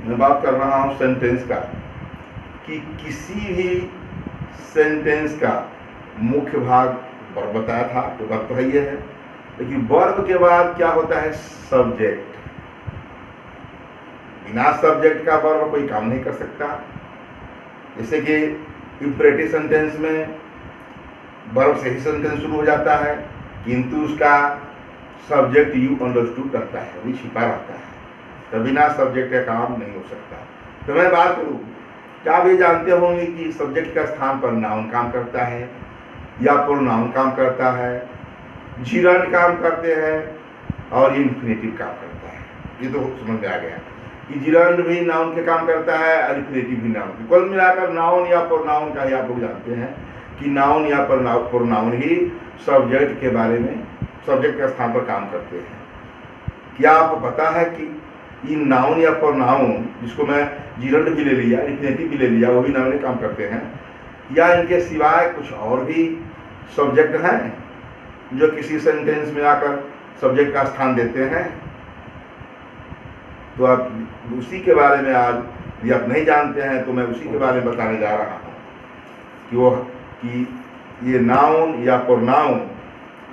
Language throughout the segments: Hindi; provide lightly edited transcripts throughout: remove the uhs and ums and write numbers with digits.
मैं बात कर रहा हूँ सेंटेंस का, कि किसी भी सेंटेंस का मुख्य भाग वर्ब बताया था, तो वर्ब तो है ही है, लेकिन वर्ब के बाद क्या होता है? सब्जेक्ट। बिना सब्जेक्ट का वर्ब कोई काम नहीं कर सकता। जैसे कि इंपरेटिव सेंटेंस में वर्ब से ही सेंटेंस शुरू हो जाता है, किंतु उसका सब्जेक्ट यू अंडरस्टूड रहता है, वो छिपा रहता है, तो बिना सब्जेक्ट का काम नहीं हो सकता। तो मैं बात करूँ, क्या आप ये जानते होंगे कि सब्जेक्ट का स्थान पर नाउन काम करता है या प्रोनाउन काम करता है, जिरंड काम करते हैं और इन्फिनेटिव काम करता है। ये तो समझ में आ गया कि जिरंड भी नाउन के काम करता है और इन्फिनेटिव भी नाउन। कुल मिलाकर नाउन या प्रोनाउन का ही आप लोग जानते हैं कि नाउन या प्रोनाउन ही सब्जेक्ट के बारे में, सब्जेक्ट के स्थान पर काम करते हैं। क्या आपको पता है कि इन नाउन या प्रोनाउन, जिसको मैं जिरंड भी ले लिया, इन्फिनेटिव भी ले लिया, वो भी नाउन काम करते हैं, या इनके सिवाय कुछ और भी सब्जेक्ट हैं जो किसी सेंटेंस में आकर सब्जेक्ट का स्थान देते हैं? तो आप उसी के बारे में आज, यदि आप नहीं जानते हैं तो मैं उसी के बारे में बताने जा रहा हूँ कि ये नाउन या प्रोनाउन,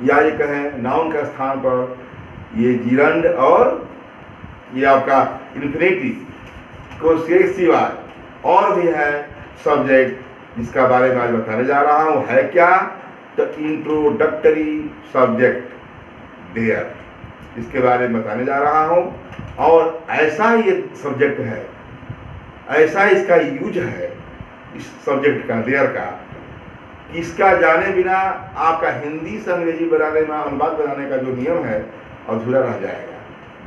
या ये कहें नाउन का स्थान पर ये जिरंड और ये आपका इन्फिनेटिव को से सिवाय और भी है सब्जेक्ट, जिसका बारे में आज बताने जा रहा हूँ। है क्या? तो इंट्रोडक्टरी सब्जेक्ट देयर, इसके बारे में बताने जा रहा हूँ। और ऐसा ये सब्जेक्ट है, ऐसा इसका यूज है इस सब्जेक्ट का, देयर का, कि इसका जाने बिना आपका हिंदी से अंग्रेजी बनाने में, अनुवाद बनाने का जो नियम है अधूरा रह जाएगा।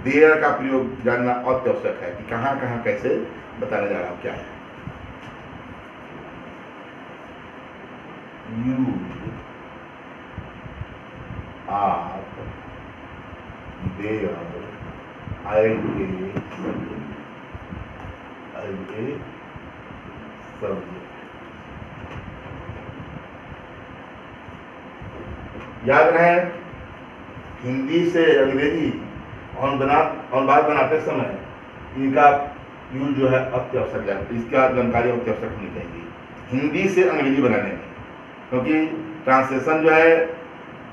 देयर का प्रयोग जानना अत्यावश्यक है कि कहाँ कहाँ कैसे बताने जा रहा हूँ क्या है। यूज आप देयर सब्जेक्ट। याद रहे, हिंदी से अंग्रेजी अनुवाद बनाते समय इनका यूज जो है अत्यावश्यक है, इसका जानकारी अत्यावश्यक होनी चाहिए हिंदी से अंग्रेजी बनाने में, क्योंकि ट्रांसलेशन जो है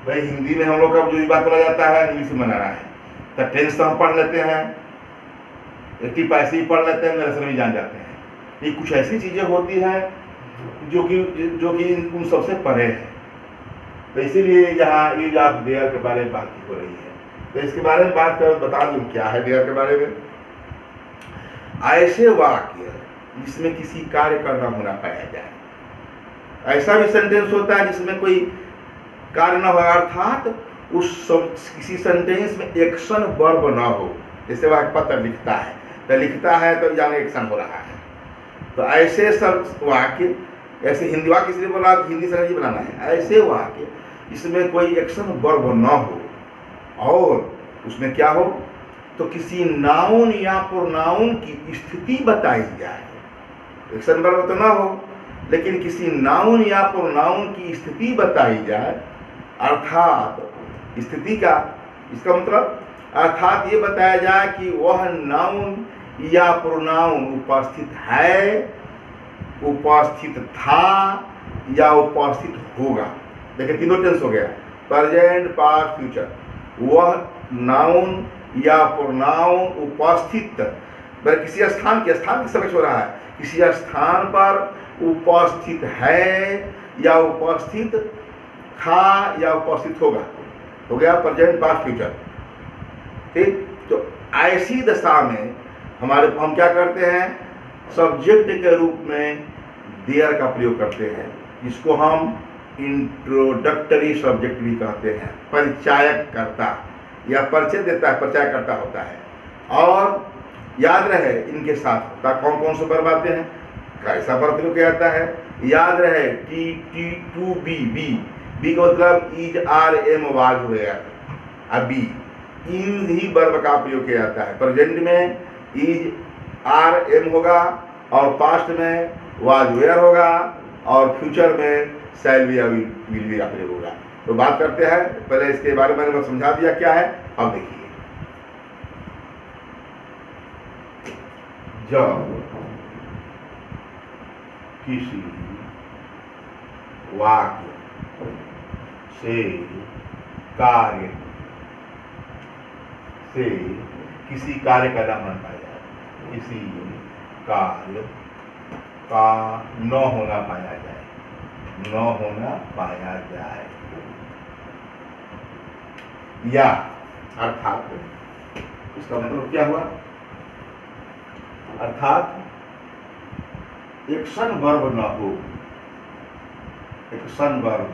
भाई हिंदी में हम लोग का जो बात बोला जाता है इंग्लिश में बनाना है। तो टेंस तो हम पढ़ लेते हैं, 80 पढ़ लेते हैं, मेरे से नहीं जान जाते हैं। ये कुछ ऐसी चीज़ें होती हैं जो कि उन सबसे परे है। तो इसीलिए यहाँ यूज ऑफ देयर के बारे में बात हो रही है। तो इसके बारे में बात कर बता दूं क्या है देयर के बारे में। ऐसे वाक्य जिसमें किसी कार्य का न होना पाया जाए, ऐसा भी सेंटेंस होता है जिसमें कोई कार्य न हो, अर्थात किसी सेंटेंस में एक्शन वर्ब न हो। जैसे वह पत्र लिखता है तो जाने एक्शन हो रहा है। तो ऐसे सब वाक्य, ऐसे हिंदी वाक्य इसलिए बोला हिंदी से अंग्रेजी बनाना है, ऐसे वाक्य इसमें कोई एक्शन वर्ब न हो और उसमें क्या हो, तो किसी नाउन या प्रोनाउन की स्थिति बताई जाए। एक्शन वर्ब तो ना हो, लेकिन किसी नाउन या प्रोनाउन की स्थिति बताई जाए। अर्थात स्थिति का, इसका मतलब अर्थात ये बताया जाए कि वह नाउन या प्रोनाउन उपस्थित है, उपस्थित था या उपस्थित होगा। देखिए तीनों टेंस हो गया, प्रेजेंट, पास्ट, फ्यूचर। वह नाउन या प्रोनाउन उपस्थित, किसी स्थान की सर्च हो रहा है, किसी स्थान पर उपस्थित है या उपस्थित था या उपस्थित होगा। हो गया प्रेजेंट, पास्ट, फ्यूचर। ठीक, तो ऐसी दशा में हम क्या करते हैं, सब्जेक्ट के रूप में देयर का प्रयोग करते हैं, जिसको हम इंट्रोडक्टरी सब्जेक्ट भी कहते हैं। परिचायक करता या परिचय देता है, परिचय करता होता है। और याद रहे इनके साथ कौन कौन से वर्ब आते हैं, कैसा वर्ब प्रयोग किया जाता है। याद रहे टी टू बी का मतलब इज, आर, एम, वाज हो गया। अभी इन ही वर्ब का प्रयोग किया जाता है। प्रेजेंट में इज, आर, एम होगा और पास्ट में वाज, वेयर होगा और फ्यूचर में शैल बी या विल बी का प्रयोग होगा। तो बात करते हैं, पहले इसके बारे में मैंने समझा दिया क्या है। अब देखिए जब किसी वाक्य से कार्य से किसी कार्य का न होना पाया जाए, किसी कार्य का न होना पाया जाए, न होना पाया जाए, या अर्थात इसका मतलब क्या हुआ? अर्थात एक्शन वर्ब न हो, एक्शन वर्ब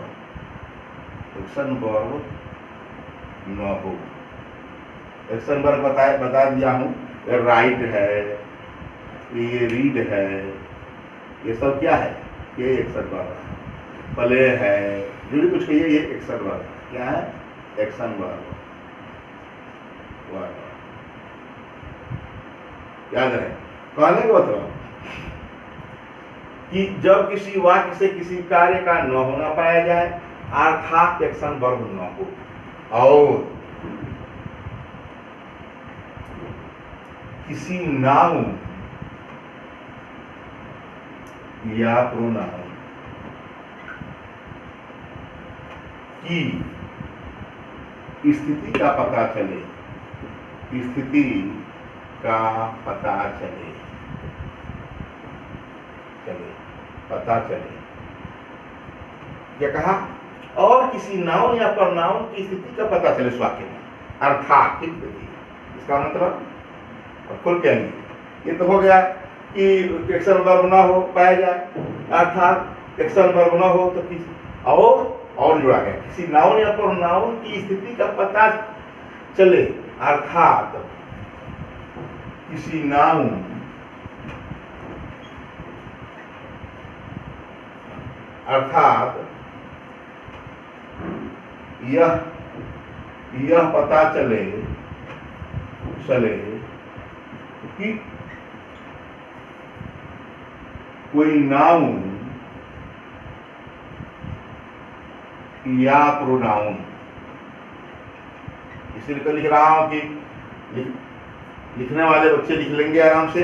न हो। एक्शन वर्ब बता दिया हूं, राइट है, ये रीड है, ये सब क्या है? ये एक्शन वर्ब है। प्ले है, जो भी कुछ कहिए, ये एक्शन वर्ब है। क्या है? Action verb. याद रहे, कहने का मतलब कि जब किसी वाक्य से किसी कार्य का न होना पाया जाए, अर्थात एक्शन वर्ब न हो, और किसी नाउन या प्रोनाउन की स्थिति का पता चले, स्थिति का पता चले, पता चले। क्या कहा? और किसी नाउन या प्रनाउन की स्थिति का पता चले इस वाक्य में, अर्थात इसका मतलब खुल के नहीं, ये तो हो गया कि एक्शन वर्ब ना हो पाया जाए, अर्थात एक्शन वर्ब ना हो तो किसी और जुड़ा गया, किसी नाउन या प्रोनाउन की स्थिति का पता चले, अर्थात किसी नाउन अर्थात यह पता चले कि कोई नाउन या प्रोनाउन, इसलिए लिख रहा हूं कि लिखने वाले बच्चे लिख लेंगे आराम से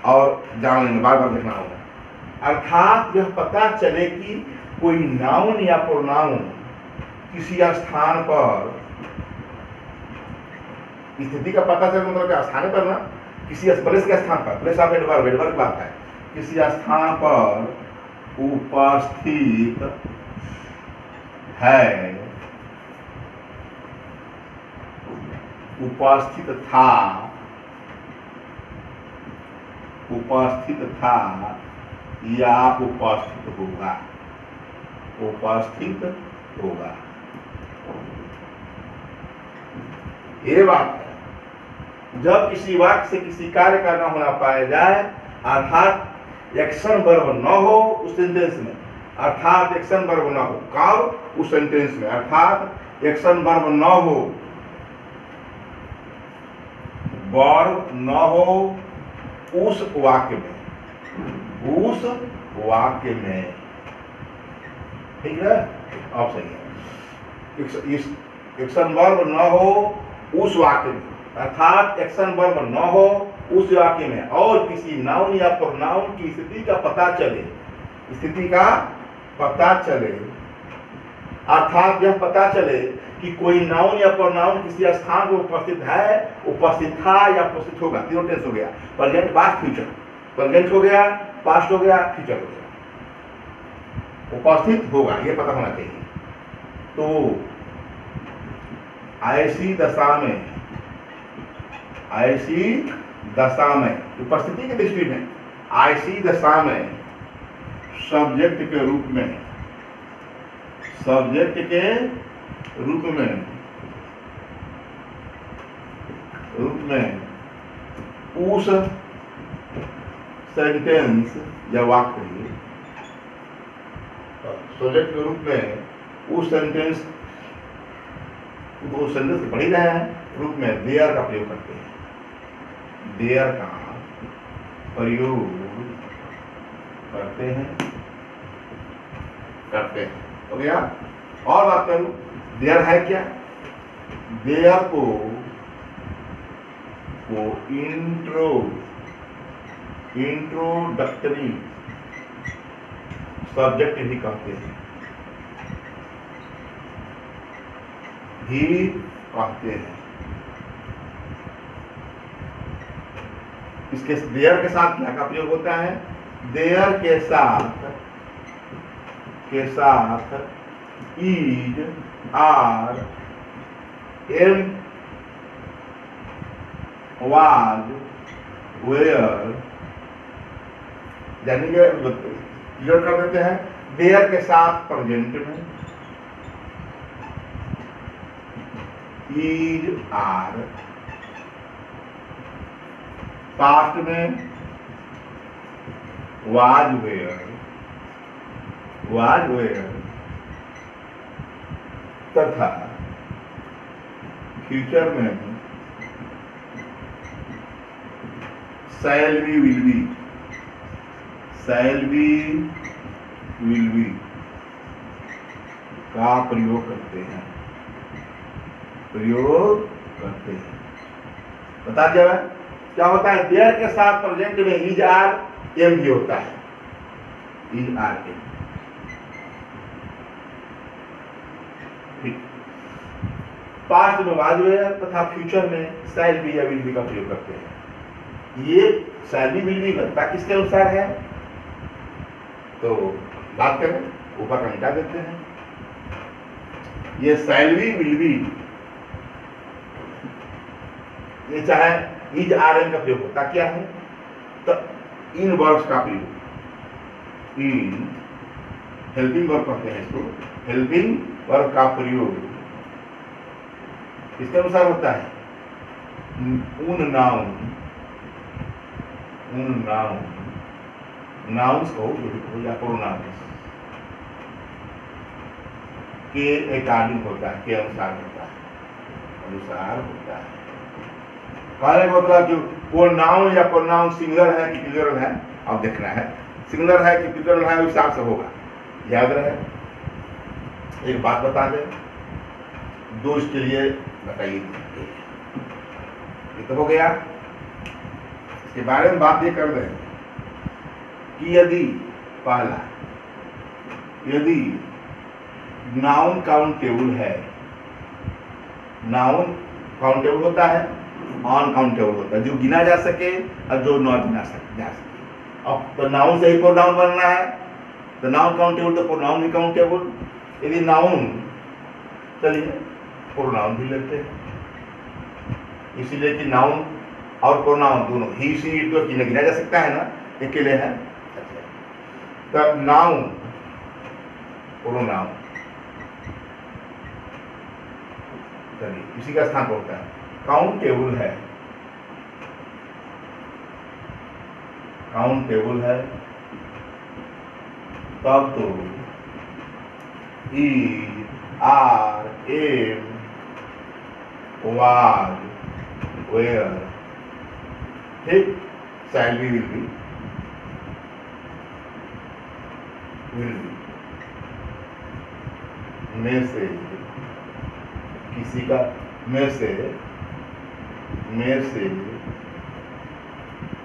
और जान लेंगे, बार बार लिखना होगा। अर्थात यह पता चले कि कोई नाउन या प्रोनाउन किसी स्थान पर, स्थिति का पता चले मतलब क्या? स्थान पर ना, किसी प्लेस के स्थान पर, प्लेस ऑफ एडवर्ब की बात है, किसी स्थान पर उपस्थित है, उपस्थित था या उपस्थित होगा, ये बात है। जब किसी वाक्य से किसी कार्य का न होना पाया जाए, अर्थात एक्शन वर्ब न हो उस सेंटेंस में, अर्थात एक्शन वर्ब न हो, कब? उस सेंटेंस में, अर्थात एक्शन वर्ब न हो, वर्ब न हो उस वाक्य में, ठीक है? अब सही है। एक्शन वर्ब न हो उस वाक्य में, अर्थात एक्शन वर्ब न हो उस वाक्य में, और किसी नाउन या प्रोनाउन की स्थिति का पता चले, स्थिति का पता चले, अर्थात यह पता चले कि कोई नाउन या प्रोनाउन किसी स्थान पर उपस्थित है, उपस्थित था या उपस्थित होगा। तीनों टेंस हो गया, प्रेजेंट, पास्ट, फ्यूचर। प्रेजेंट हो गया, पास्ट हो गया, फ्यूचर हो गया, उपस्थित होगा, ये पता होना चाहिए। तो ऐसी दशा में उपस्थिति की दृष्टि में, ऐसी दशा में सब्जेक्ट के रूप में उस सेंटेंस या वाक्य, सब्जेक्ट के रूप में उस सेंटेंस पढ़ ही रहे हैं, रूप में देयर का प्रयोग करते हैं, देयर का प्रयोग करते हैं। हो गया? और बात करूं, देयर है क्या? देयर को इंट्रोडक्टरी सब्जेक्ट भी कहते हैं, भी कहते हैं। इसके देयर के साथ क्या का प्रयोग होता है? देयर के साथ is, are, am, was, were, यानी कि क्लियर कर देते हैं। देयर के साथ प्रेजेंट में इज, आर, पास्ट में वाज, वेयर तथा फ्यूचर में शैल बी, विल बी का प्रयोग करते हैं, बता दिया है। क्या होता है? देयर के साथ प्रेजेंट में इज, आर, एम भी होता है, इज, आर, एम। पास्ट में वाज, वेयर तथा फ्यूचर में शैल बी या विल बी का प्रयोग करते हैं। ये शैल बी, विल बी घटता किसके अनुसार है? तो बात करें, ऊपर का मिटा देते हैं। ये शैल बी, विल बी, ये चाहे इज, आर, एम का प्रयोग होता क्या है? तो इन वर्ब्स का प्रयोग, इन हेल्पिंग वर्ब कहते हैं इसको, हेल्पिंग वर्ब का प्रयोग इसके अनुसार होता है। उन नाउन्स को या प्रोनाउंस के अकॉर्डिंग होता है, के अनुसार होता है। कहने का मतलब कि वो नाउन या प्रोनाउन सिंगुलर है कि प्लूरल है, अब देखना है। सिंगुलर है कि प्लूरल है, उस हिसाब से होगा। याद रहे। एक बात बता दें, दो इसके लिए बताइए। ये तो हो गया। इसके बारे में बात ये कर रहे हैं कि यदि नाउन काउंटेबल है, नाउन काउंटेबल होता है, अनकाउंटेबल होता है, जो गिना जा सके और जो न गिना जा सके। अब तो नाउन से ही प्रोनाउन बनना है, तो नाउन काउंटेबल तो प्रोनाउन भी काउंटेबल। यदि नाउन, चलिए प्रोनाउन भी लेते हैं, इसीलिए कि नाउन और प्रोनाउन दोनों ही, सी, इट तो गिना जा सकता है ना, अकेले है। तो नाउन, प्रोनाउन, चलिए इसी का स्थान पर होता है। काउंटेबल है, तब तो is, are, am, was, were, ठीक, शैल बी, विल बी, में से किसी का, में से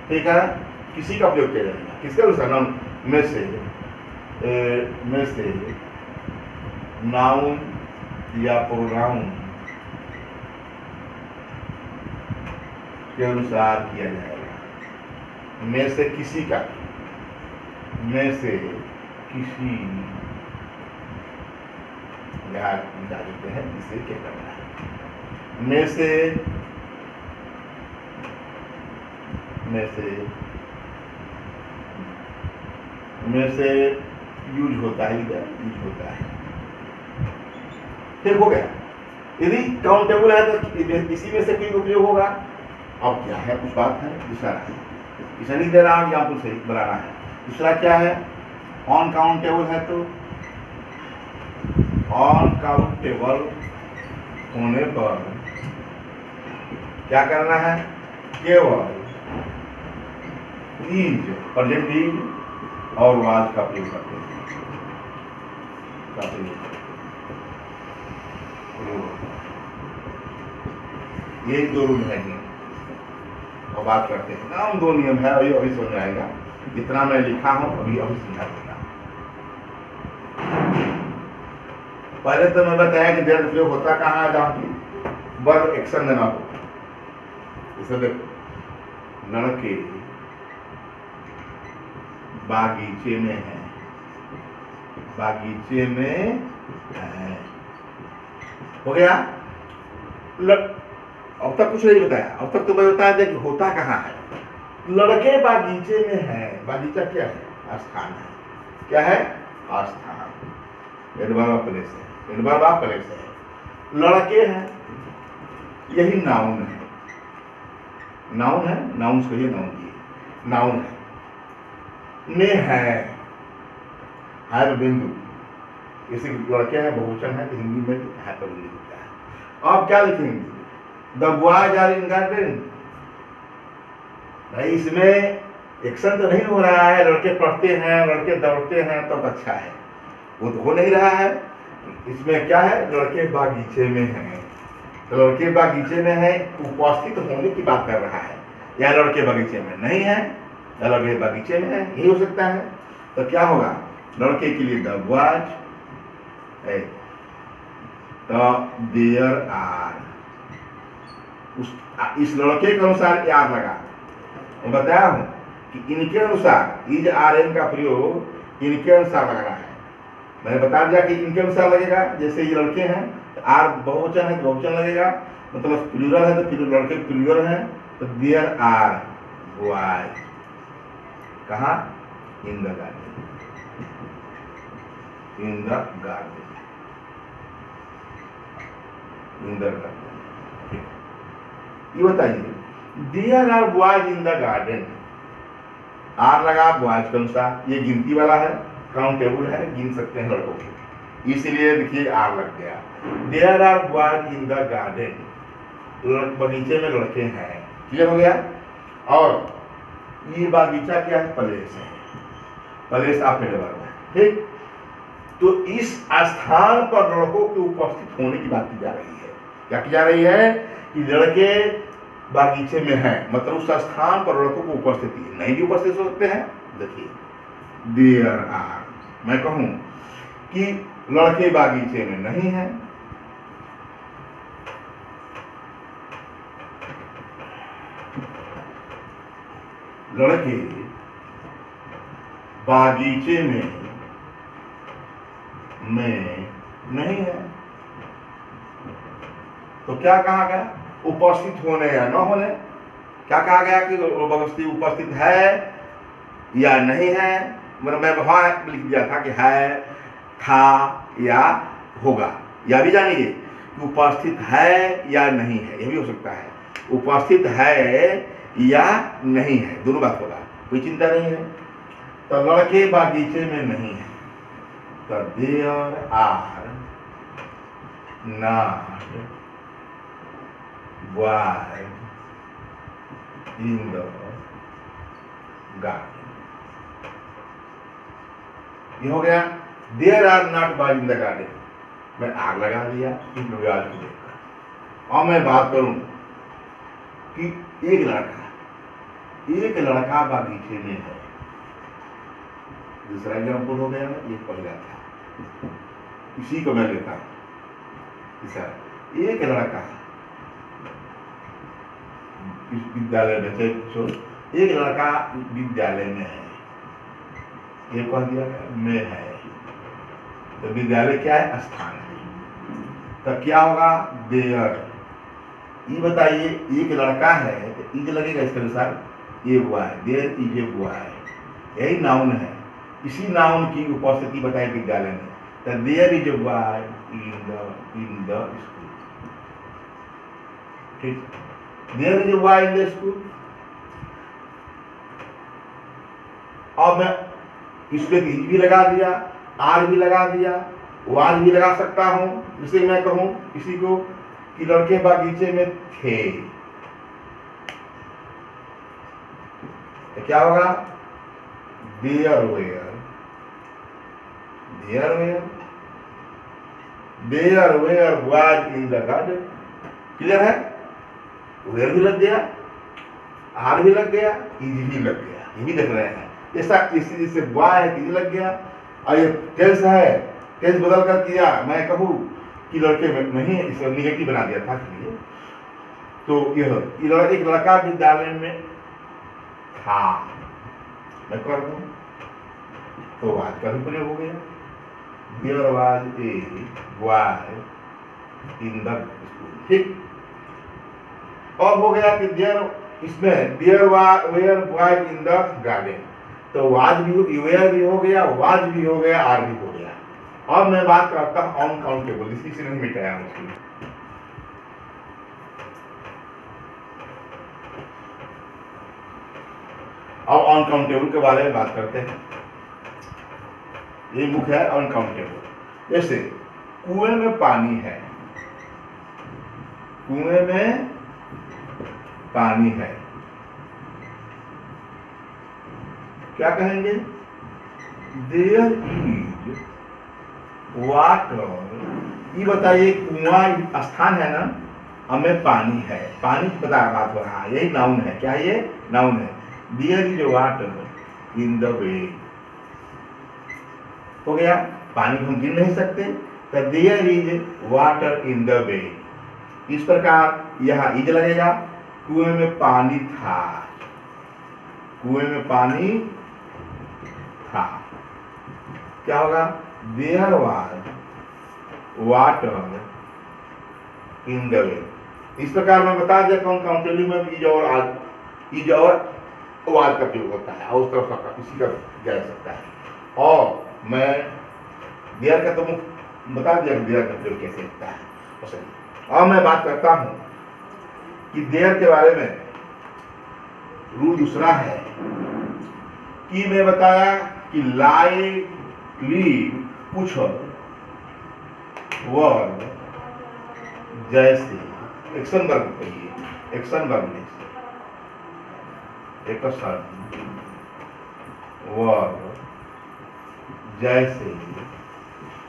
ठीक है, किसी का प्रयोग किया जाएगा। किसका अनुसार? नाउन में से नाउन या प्रोनाउन के अनुसार किया जाएगा। में से किसी का, में से किसी, बता देते हैं इसे क्या करना है। में से यूज होता है, ठीक हो गया। यदि काउंटेबल है तो इसी में से कोई उपयोग होगा। अब क्या है, कुछ बात है, दूसरा है, इसे नहीं दे रहा हूं, यहाँ पर सही बनाना है। दूसरा क्या है? अनकाउंटेबल है तो अनकाउंटेबल होने पर क्या करना है? केवल इज, प्रेजेंट इज और वाज का प्रयोग करते हैं। ये दो रूल है। और बात करते हैं। नाम दो नियम है, अभी अभी समझ आएगा, जितना मैं लिखा हूं अभी अभी समझा दूंगा। पहले तो मैं बताया कि देर प्रयोग होता कहाँ है, जहां की वर्ब एक्शन देना हो। इसे देखो, लड़के बागीचे में है, बागीचे में है, हो गया। अब तक कुछ नहीं बताया, अब तक तो मैं बता दिया कि होता कहाँ है। लड़के बागीचे में है, बागीचा क्या है? स्थान है। क्या है? स्थान। एडवर्ब ऑफ प्लेस है, एडवर्ब ऑफ प्लेस है। लड़के हैं, यही नाउन है, नाउन है, नाउन को ये नाउन की नाउन है। में है बिंदु, इसी लड़के हैं बहुवचन है, हिंदी में है पर बिंदु होता है। आप क्या लिखेंगे? The boys are in garden. भाई इसमें एक्शन तो नहीं हो रहा है, लड़के पढ़ते हैं, लड़के दौड़ते हैं, तब अच्छा है, वो तो हो नहीं रहा है। इसमें क्या है? लड़के बागीचे में हैं, तो लड़के बागीचे में है, उपस्थित होने की बात कर रहा है, या लड़के बागीचे में नहीं है, या लड़के बागीचे में है, यही हो सकता है। तो क्या होगा? लड़के के लिए द बॉयज, देयर आर, इस लड़के के अनुसार यार लगा। मैं बताया हूं कि इनके अनुसार इज आर एन का प्रयोग इनके अनुसार लगाना है। मैंने बता दिया कि इनके अनुसार लगेगा, जैसे ये लड़के हैं तो आर बहुवचन है तो बहुवचन लगेगा, मतलब प्लूरल है तो फिर लड़के प्लूरल है, तो देयर आर बॉयज कहाँ? In the garden, in the garden, in the garden. ये बताइए, there are boys in the garden, are लगा बॉयज के अनुसार, ये गिनती वाला है, काउंटेबल है, गिन सकते हैं लड़कों को, इसलिए देखिए आर लग गया। There are boys in the garden, बगीचे में लड़के हैं, क्लियर हो गया। और ये बागीचा क्या है? प्लेस है, प्लेस ऑफ एडवर्ब है, ठीक। तो इस स्थान पर लड़कों के उपस्थित होने की बात की जा रही है। क्या की जा रही है? कि लड़के बागीचे में हैं, मतलब उस स्थान पर लड़कों को उपस्थिति है, नहीं भी उपस्थित हो सकते हैं। देखिए, देयर आर, मैं कहूं कि लड़के बागीचे में नहीं है, लड़के बागीचे में नहीं है, तो क्या कहा गया? उपस्थित होने या न होने। क्या कहा गया? कि व्यक्ति उपस्थित है या नहीं है, मतलब मैं वहां लिख दिया था कि है, था या होगा। या भी जानिए कि उपस्थित है या नहीं है, यह भी हो सकता है, उपस्थित है या नहीं है, दोनों बात होगा, कोई चिंता नहीं है। तो लड़के बागीचे में नहीं है, तो there are not boys in the garden. ये हो गया, there are not boys in the garden. मैं आग लगा दिया इन लोग आज को देखकर। और मैं बात करूं कि एक लड़का बागीचे में है, दूसरा एग्जाम्पल हो गया ना, ये पहला था, इसी को मैं लेता हूं। एक लड़का विद्यालय में, एक लड़का विद्यालय में है, ये कह दिया में है, तो विद्यालय क्या है? स्थान है। तो क्या होगा? देयर। ये बताइए, एक लड़का है तो इज लगेगा इसके अनुसार, ये हुआ है, देयर इज ए बॉय, यही नाउन है, इसी नाउन की उपस्थिति बताए विद्यालय में, तो there is a boy in the school, ठीक। There is a boy in the school. अब मैं इसमें इज भी लगा दिया, आर भी लगा दिया, वार भी लगा सकता हूं, जिसे मैं कहूं किसी को कि लड़के बागीचे में थे, तो क्या होगा? There were, there were, there were boys in the garden. Clear है? वेयर भी लग गया, आर भी लग गया, इज भी लग गया, ये भी देख रहे हैं। ऐसा इसी जैसे वाई है, इज लग गया, और ये टेंस है, टेंस बदल कर किया, मैं कहूँ कि लड़के में नहीं, इसे निगेटिव बना दिया था इसलिए। तो यह एक लड़का विद्यालय में था, मैं कर दूं तो आज का भी प्रयोग हो गया। There was a boy in the school, ठीक। और हो गया कि देयर, इसमें there were boy in the garden, तो वाज भी, वेयर भी हो गया, वाज भी हो गया, आर भी हो गया। अब मैं बात करता हूं अनकाउंटेबल, इसी ने मिटाया मुझे। अब अनकाउंटेबल के बारे में बात करते हैं। ये मुख्य है अनकाउंटेबल। जैसे कुएं में पानी है, कुएं में पानी है, क्या कहेंगे? There is water. ये बताइए, कुआं स्थान है ना, हमें पानी है, पानी बता बात हो रहा है, यही नाउन है। क्या ये नाउन है? There is water in the way, हो गया। पानी हम गिन नहीं सकते, तो there is water in the way. इस प्रकार यहाँ इज लगेगा, कुएं में पानी था, कुएं में पानी था, क्या होगा? There was water in the way. इस प्रकार मैं बता दिया कौन काउंटेबल में इज और आज, इज और वाज का प्रयोग होता है, और उस तरफ का इसी का जा सकता है। और मैं देयर का तो बता दिया देयर का प्रयोग कैसे होता है। और मैं बात करता हूं कि देयर के बारे में रूल दूसरा है कि मैं बताया कि लाई, लीव, कुछ वर्ब जैसे एक्शन वर्ब कहिए, एक्शन वर्ब जैसे एक्शन वर्ब जैसे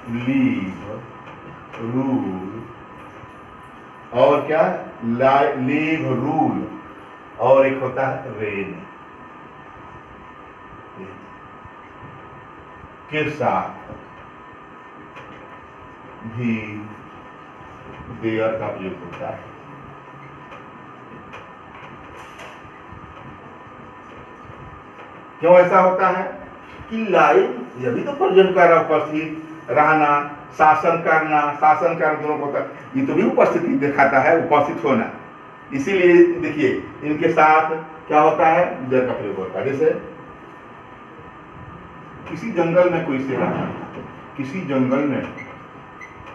लीव, रूल, और क्या? लीव, रूल, और एक होता है रेन के साथ भी देयर का प्रयोग होता है। क्यों ऐसा होता है कि लाइव यह भी तो प्रेजेंट कर रहा, उपस्थित रहना, शासन करना, शासन करना दोनों को होता है, ये तो भी उपस्थिति दिखाता है, उपस्थित होना। इसीलिए देखिए इनके साथ क्या होता है? देयर का प्रयोग होता है। जैसे किसी जंगल में कोई शेर रहता था, किसी जंगल में,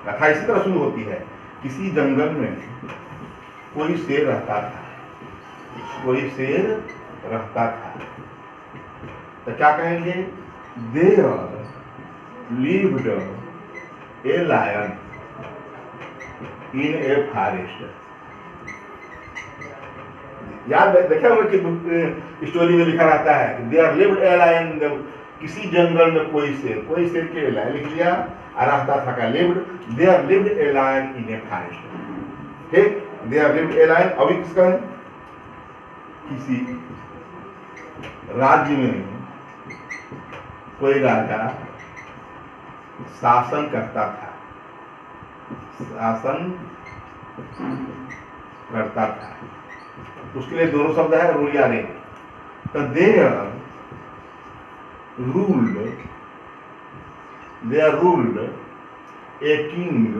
कथा इसी तरह शुरू होती है, किसी जंगल में कोई शेर रहता था, कोई शेर रहता था, तो क्या कहेंगे? There lived a lion in a forest। याद देखा होगा कि स्टोरी में लिखा रहता है देयर लिव्ड ए लायन, किसी जंगल में कोई शेर के लायन लिख लिया, और रहता था का lived, there lived a lion in a forest, ठीक। There lived a lion. अभी किसका है? किसी राज्य में कोई राजा शासन करता था, शासन करता था, उसके लिए दोनों शब्द है, रूल या रेन। तो देयर रूल्ड ए किंग,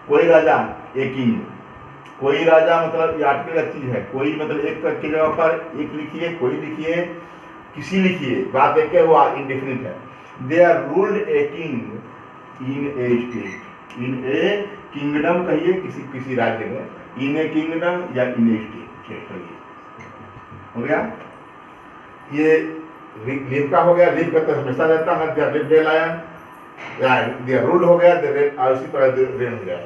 कोई राजा, ए किंग, कोई राजा मतलब ये आर्टिकल का चीज है, कोई मतलब एक की जगह पर एक लिखिए, कोई लिखिए, किसी लिखिए, बात देखे हुआ इंडेफिनिट है। There ruled a king in a state, in a kingdom कहिए, किसी राज्य में, इन ए किंगडम या इन ए स्टेट कहिए, हो गया। ये लिव का हो गया, लिव का तो हमेशा रहता है, there lived a lion, there ruled हो गया, दे रेन, और इसी तरह रेन हो गया।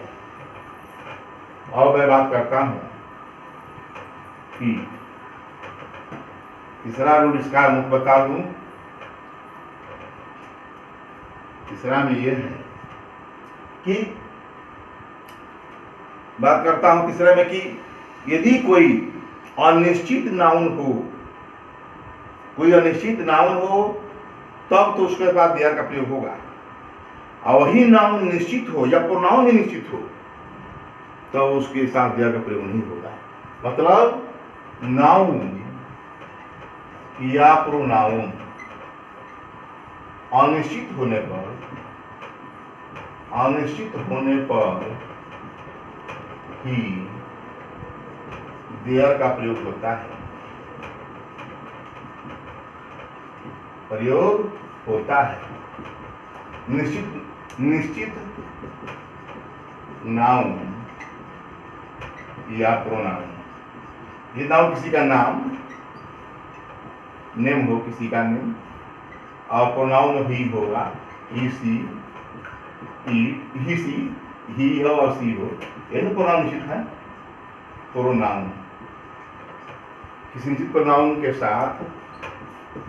और मैं बात करता हूं कि तीसरा रूल इसका मुख्य बता दूं, तीसरा में यह है कि बात करता हूं तीसरे में कि यदि कोई अनिश्चित नाउन हो, कोई अनिश्चित नाउन हो तब तो उसके बाद देयर का प्रयोग होगा, और वही नाउन निश्चित हो या प्रोनाउन ही निश्चित हो तो उसके साथ देयर का प्रयोग नहीं होगा। मतलब नाउन या प्रोनाउन अनिश्चित होने पर ही देयर का प्रयोग होता है, प्रयोग होता है। निश्चित नाउन या प्रोनाउन, ये नाउन किसी का नाम, नेम हो किसी का नेम, और प्रोनाउन ही होगा, ही सी, ही हो और सी हो, ये ना प्रोनाउन निश्चित है। प्रोनाउन किसी निश्चित प्रोनाउन के साथ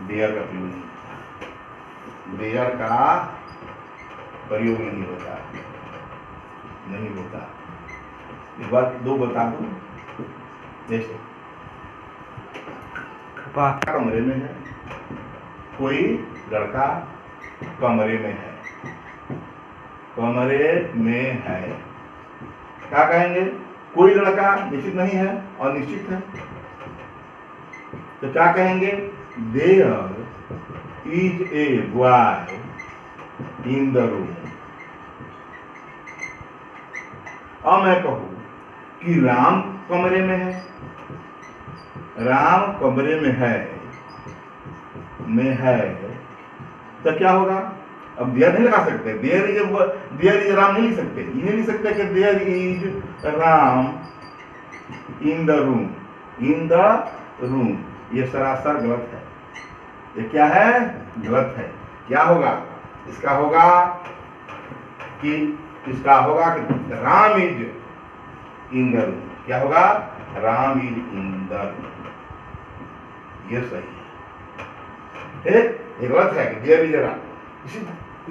देयर का प्रयोग नहीं, देयर का प्रयोग नहीं होता, नहीं होता। एक बात दो बता दूं, जैसे कमरे में है, कोई लड़का कमरे में है, कमरे में है, क्या कहेंगे? कोई लड़का निश्चित नहीं है और निश्चित है, तो क्या कहेंगे? There is a boy in the room. अब मैं कहूं कि राम कमरे में है, राम कमरे में है, तो क्या होगा? अब देयर नहीं लगा सकते, देयर इज राम नहीं लिख सकते, ये नहीं लिख सकते कि there is Ram in the room, in the room, ये सरासर गलत है। ये क्या है? गलत है। क्या होगा? इसका होगा कि Ram is in the room. क्या होगा? Ram is in the room, ये सही है। ये गलत है कि देयर इज राम।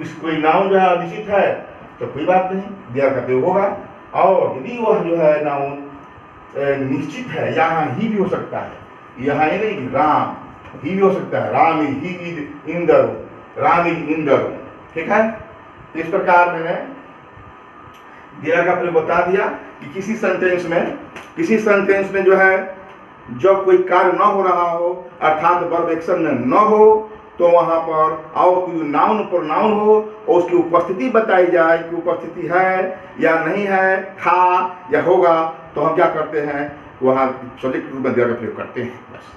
इस कोई नाउन जो है निश्चित है तो कोई बात नहीं, देयर का प्रयोग होगा। और यदि वह जो है नाउन निश्चित है, यहाँ ही भी हो सकता है, यहाँ ही नहीं, राम ही भी हो सकता है, Ram he is in the room, Ram is in the room. ठीक है, तो इस प्रकार मैंने देयर का प्रयोग बता दिया कि किसी सेंटेंस में जो है जब कोई कार्य न हो रहा हो, अर्थात वर्ब एक्शन में न हो, तो वहां पर और कोई नाउन प्रोनाउन हो और उसकी उपस्थिति बताई जाए कि उपस्थिति है या नहीं है, था या होगा, तो हम क्या करते हैं? वहां सब्जेक्ट रूप में देयर का प्रयोग करते हैं, बस।